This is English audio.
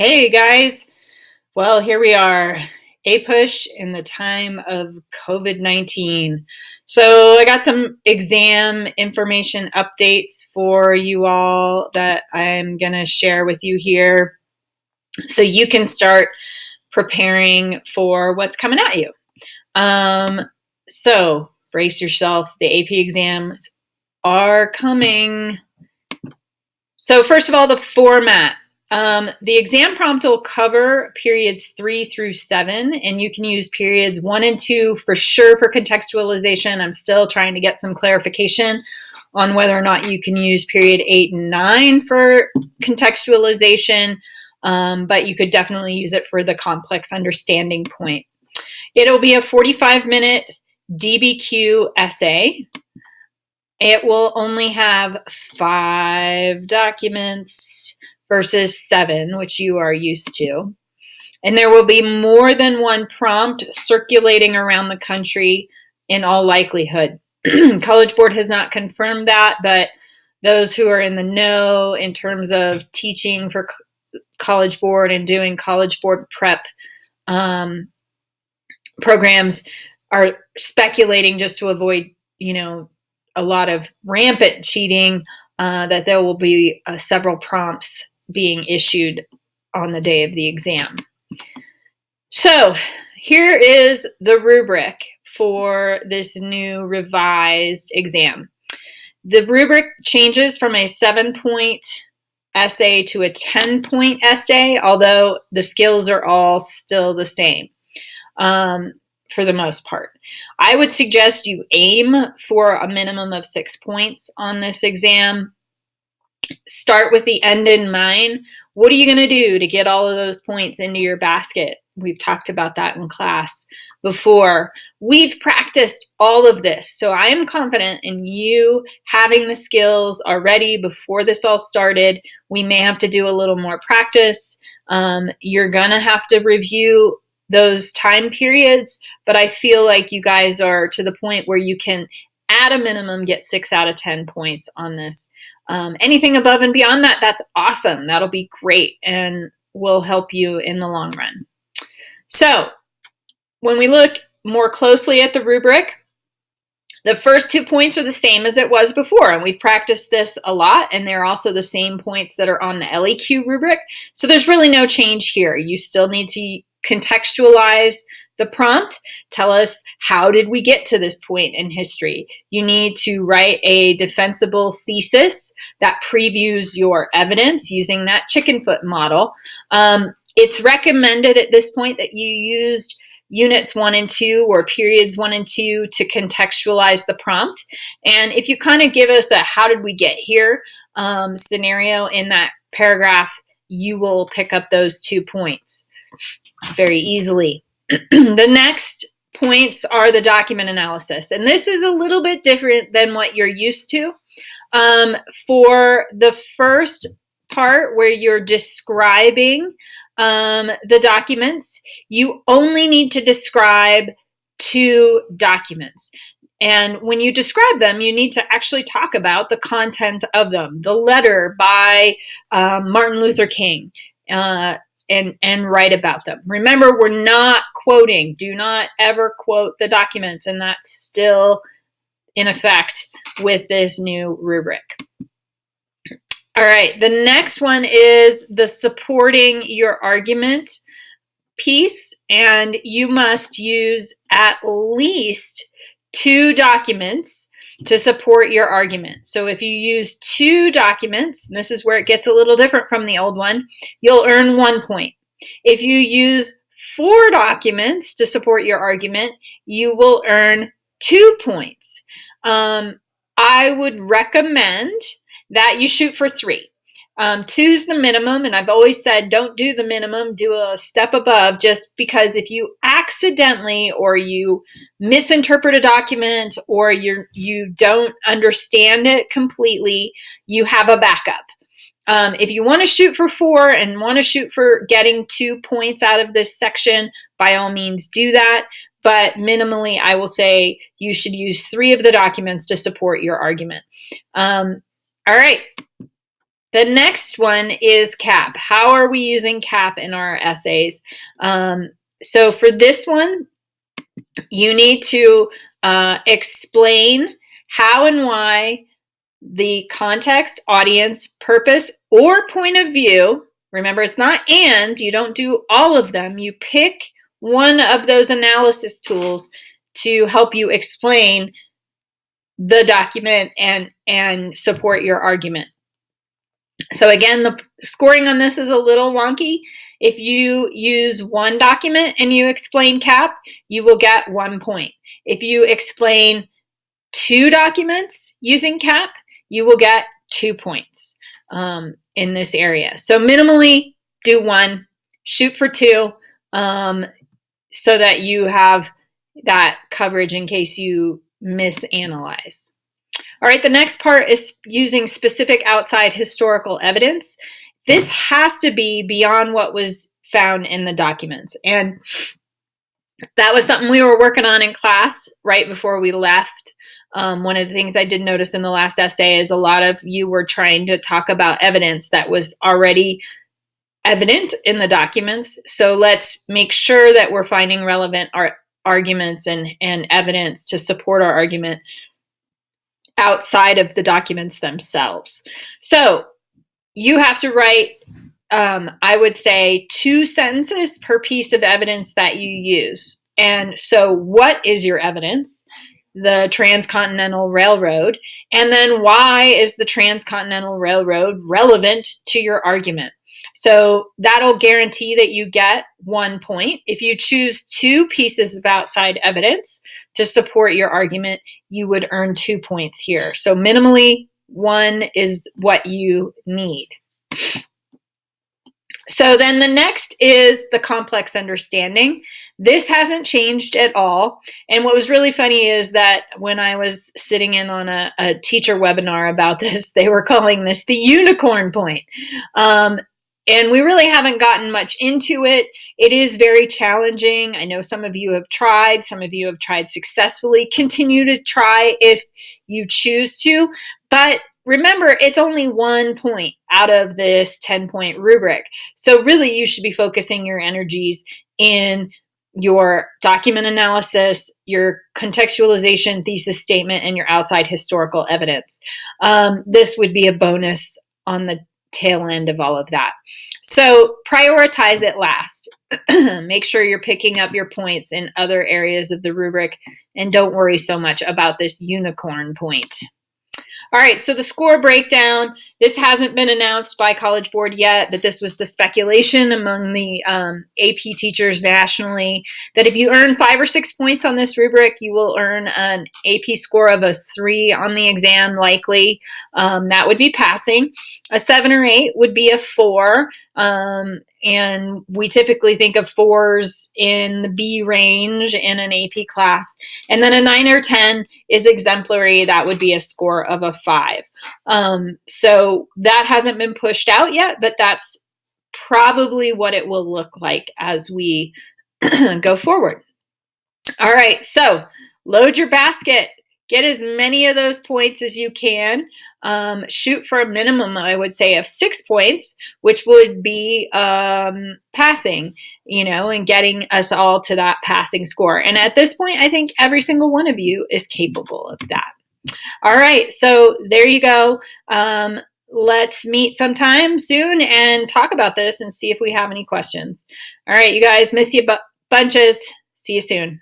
Hey guys, well here we are, APUSH in the time of COVID-19. So I got some exam information updates for you all that I'm going to share with you here so you can start preparing for what's coming at you. So brace yourself, the AP exams are coming. So first of all, the format. The exam prompt will cover periods 3 through 7, and you can use periods 1 and 2 for sure for contextualization. I'm still trying to get some clarification on whether or not you can use period 8 and 9 for contextualization, but you could definitely use it for the complex understanding point. It'll be a 45-minute DBQ essay. It will only have 5 documents versus 7, which you are used to. And there will be more than one prompt circulating around the country in all likelihood. College Board has not confirmed that, but those who are in the know in terms of teaching for College Board and doing College Board prep programs are speculating, just to avoid, a lot of rampant cheating, that there will be several prompts being issued on the day of the exam. So here is the rubric for this new revised exam. The rubric changes from a 7-point essay to a 10-point essay, although the skills are all still the same. For the most part. I would suggest you aim for a minimum of 6 points on this exam. Start with the end in mind. What are you going to do to get all of those points into your basket? We've talked about that in class before. We've practiced all of this, so I am confident in you having the skills already before this all started. We may have to do a little more practice. You're going to have to review those time periods, but I feel like you guys are to the point where you can, at a minimum, get 6 out of 10 points on this. Anything above and beyond that, that's awesome. That'll be great and will help you in the long run. So when we look more closely at the rubric, the first 2 points are the same as it was before, and we've practiced this a lot, and they're also the same points that are on the LEQ rubric. So there's really no change here. You still need to contextualize the prompt. Tell us, how did we get to this point in history? You need to write a defensible thesis that previews your evidence using that chicken foot model. It's recommended at this point that you used units 1 and 2 or periods 1 and 2 to contextualize the prompt. And if you kind of give us a how did we get here scenario in that paragraph, you will pick up those 2 points very easily. The next points are the document analysis. And this is a little bit different than what you're used to. For the first part where you're describing the documents, you only need to describe 2 documents. And when you describe them, you need to actually talk about the content of them. The letter by Martin Luther King, and write about them. Remember, we're not quoting. Do not ever quote the documents, and that's still in effect with this new rubric. All right, the next one is the supporting your argument piece, and you must use at least 2 documents to support your argument. So if you use 2 documents, and this is where it gets a little different from the old one, you'll earn 1 point. If you use 4 documents to support your argument, you will earn 2 points. I would recommend that you shoot for 3. 2's the minimum, and I've always said don't do the minimum, do a step above, just because if you accidentally or you misinterpret a document or you don't understand it completely, you have a backup. If you want to shoot for 4 and want to shoot for getting 2 points out of this section, by all means do that. But minimally, I will say you should use 3 of the documents to support your argument. All right. The next one is CAP. How are we using CAP in our essays? So for this one, you need to explain how and why the context, audience, purpose, or point of view. Remember, it's not and, you don't do all of them. You pick one of those analysis tools to help you explain the document and support your argument. So again, the scoring on this is a little wonky. If you use one document and you explain CAP, you will get 1 point. If you explain 2 documents using CAP, you will get 2 points in this area. So minimally do 1, shoot for 2, so that you have that coverage in case you misanalyze. All right, the next part is using specific outside historical evidence. This has to be beyond what was found in the documents. And that was something we were working on in class right before we left. One of the things I did notice in the last essay is a lot of you were trying to talk about evidence that was already evident in the documents. So let's make sure that we're finding relevant arguments and evidence to support our argument outside of the documents themselves. So you have to write, I would say, 2 sentences per piece of evidence that you use. And so what is your evidence? The Transcontinental Railroad. And then why is the Transcontinental Railroad relevant to your argument? So that'll guarantee that you get 1 point. If you choose 2 pieces of outside evidence to support your argument, you would earn 2 points here. So minimally 1 is what you need. So then the next is the complex understanding. This hasn't changed at all. And what was really funny is that when I was sitting in on a teacher webinar about this, they were calling this the unicorn point. And we really haven't gotten much into it. It is very challenging. I know some of you have tried. Some of you have tried successfully. Continue to try if you choose to. But remember, it's only 1 point out of this 10-point rubric. So really, you should be focusing your energies in your document analysis, your contextualization, thesis statement, and your outside historical evidence. This would be a bonus on the tail end of all of that. So prioritize it last. Make sure you're picking up your points in other areas of the rubric, and don't worry so much about this unicorn point. All right, so the score breakdown, this hasn't been announced by College Board yet, but this was the speculation among the AP teachers nationally, that if you earn 5 or 6 points on this rubric, you will earn an AP score of a 3 on the exam, likely. That would be passing. A 7 or 8 would be a 4. And we typically think of 4s in the B range in an AP class. And then a 9 or 10 is exemplary. That would be a score of a 5. So that hasn't been pushed out yet, but that's probably what it will look like as we go forward. All right, so load your basket. Get as many of those points as you can. Shoot for a minimum, I would say, of 6 points, which would be passing, and getting us all to that passing score. And at this point, I think every single one of you is capable of that. All right, so there you go. Let's meet sometime soon and talk about this and see if we have any questions. All right, you guys, miss you bunches. See you soon.